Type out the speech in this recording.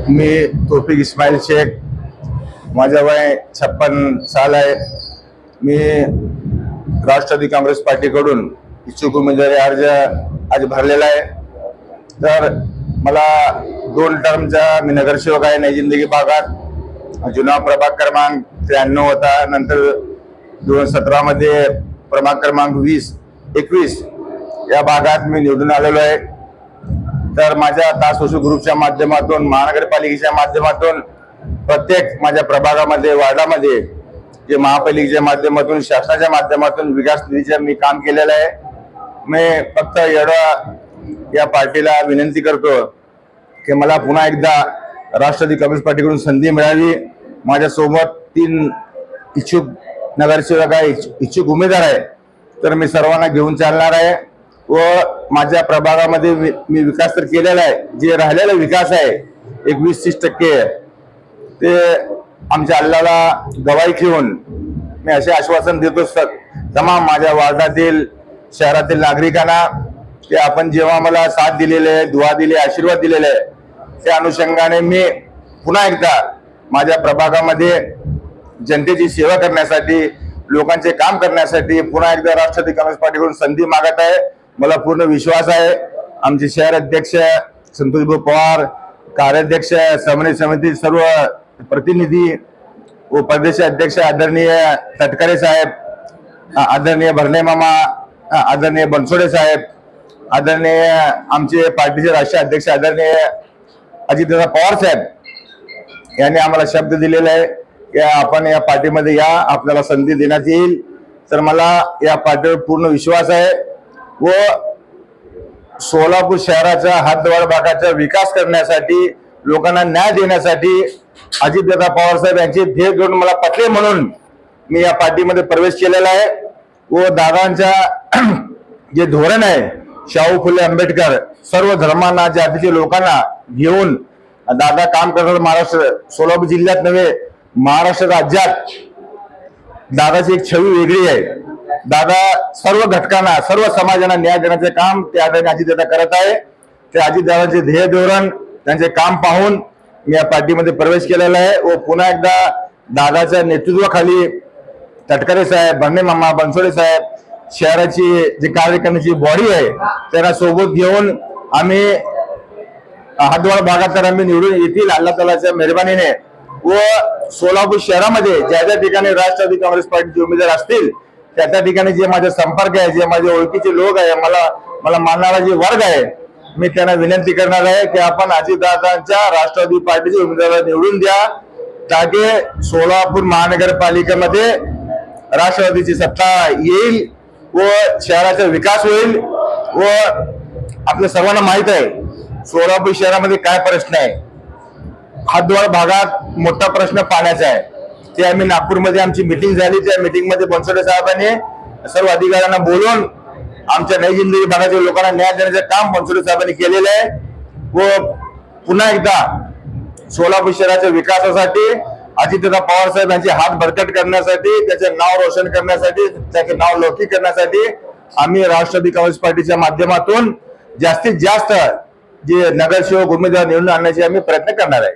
मी तौफिक इस्माईल शेख, माझं वय 56 साल आहे। मी राष्ट्रवादी काँग्रेस पार्टीकडून इच्छुक उमेदवारी अर्ज आज भरलेला आहे। तर मला 2 टर्मचा मी नगरसेवक आहे नई जिंदगी भागात। जुना प्रभाग क्रमांक 93 होता, नंतर 2017 मध्ये प्रभाग क्रमांक 20-21 या भागात मी निवडून आलेलो आहे। तर माझ्या तासोसू ग्रुपच्या माध्यमातून, महानगरपालिकेच्या माध्यमातून प्रत्येक माझ्या प्रभागामध्ये, वार्डामध्ये जे महापालिकेच्या माध्यमातून, शासनाच्या माध्यमातून विकास निधीचे मी काम केलेलं आहे। मी फक्त एवढा या पार्टीला विनंती करतो की मला पुन्हा एकदा राष्ट्रवादी काँग्रेस पार्टीकडून संधी मिळावी। माझ्यासोबत 3 इच्छुक नगरसेवक आहे, इच्छुक उमेदवार आहे। तर मी सर्वांना घेऊन चालणार आहे व माझ्या प्रभागामध्ये मी विकास तर केलेला आहे। जे राहिलेला विकास आहे 21-30% ते आमच्या अल्लाला गवाही ठेवून मी असे आश्वासन देतो तमाम माझ्या वार्डातील, शहरातील नागरिकांना की आपण जेव्हा मला साथ दिलेले आहे, दुआ दिले, आशीर्वाद दिलेले आहे, त्या अनुषंगाने मी पुन्हा एकदा माझ्या प्रभागामध्ये जनतेची सेवा करण्यासाठी, लोकांचे काम करण्यासाठी पुन्हा एकदा राष्ट्रवादी काँग्रेस पार्टीकडून संधी मागत आहे। मला पूर्ण विश्वास आहे आमचे शहर अध्यक्ष संतोष भाऊ पवार, कार्याध्यक्ष, समन्वय समिती सर्व प्रतिनिधी व प्रदेश अध्यक्ष आदरणीय तटकरे साहेब, आदरणीय भरणे मामा, आदरणीय बनसोडे साहेब, आदरणीय आमचे पार्टीचे राष्ट्रीय अध्यक्ष आदरणीय अजितदादा पवार साहेब यांनी आम्हाला शब्द दिलेला आहे की आपण या पार्टीमध्ये या, आपल्याला संधी देण्यात येईल। तर मला या पार्टीवर पूर्ण विश्वास आहे व सोलापूर शहराचा, हातद्वार भागाचा विकास करण्यासाठी, लोकांना न्याय देण्यासाठी अजितदादा पवार साहेब यांचे ध्येय घेऊन मला पटले म्हणून मी या पार्टीमध्ये प्रवेश केलेला आहे। व दादांच्या जे धोरण आहे, शाहू फुले आंबेडकर, सर्व धर्मांना, जातीच्या लोकांना घेऊन दादा काम करतात। महाराष्ट्र, सोलापूर जिल्ह्यात नव्हे, महाराष्ट्र राज्यात दादाची एक छवी वेगळी आहे। दादा सर्व घटकांना, सर्व समाजाला न्याय देण्याचे काम ते अजितदादा करत आहे। ते अजितदादांचे ध्येय धोरण, त्यांचे काम पाहून मी या पार्टीमध्ये प्रवेश केलेला आहे व पुन्हा एकदा दादाच्या नेतृत्वाखाली तटकरे साहेब, भरणे मामा, बनसोडे साहेब, शहराची जी कार्य करण्याची बॉडी आहे त्यांना सोबत घेऊन आम्ही हातद्वार भागात तर आम्ही निवडून येतील अल्लाह तालाच्या मेहरबानीने। व सोलापूर शहरामध्ये ज्या ज्या ठिकाणी राष्ट्रवादी काँग्रेस पार्टीचे उमेदवार असतील त्या ठिकाणी जे माझे संपर्क आहे, जे माझे ओळखीचे लोक आहे, मला मानणारा जे वर्ग आहे, मी त्यांना विनंती करणार आहे की आपण अजितदादांच्या राष्ट्रवादी पार्टीचे उमेदवार निवडून द्या, ताकि सोलापूर महानगरपालिकेमध्ये राष्ट्रवादीची सत्ता येईल व शहराचा विकास होईल। व आपल्या सर्वांना माहित आहे सोलापूर शहरामध्ये काय प्रश्न आहे। हातद्वार भागात मोठा प्रश्न पाण्याचा आहे। ते आम्ही नागपूरमध्ये आमची मीटिंग झाली, त्या मीटिंग मध्ये बनसोडे साहेबांनी सर्व अधिकाऱ्यांना बोलून आमच्या नई जिंदगी भागातील लोकांना न्याय देण्याचे काम बनसोडे साहेबांनी केलेले आहे। व पुन्हा एकदा सोलापूर शहराच्या विकासासाठी अजितदादा पवार साहेब यांचे हात बळकट करण्यासाठी, त्याचे नाव रोशन करण्यासाठी, त्याचे नाव लौकिक करण्यासाठी आम्ही राष्ट्रवादी काँग्रेस पार्टीच्या माध्यमातून जास्तीत जास्त जे नगरसेवक उमेदवार निवडून आणण्याचे आम्ही प्रयत्न करणार आहे।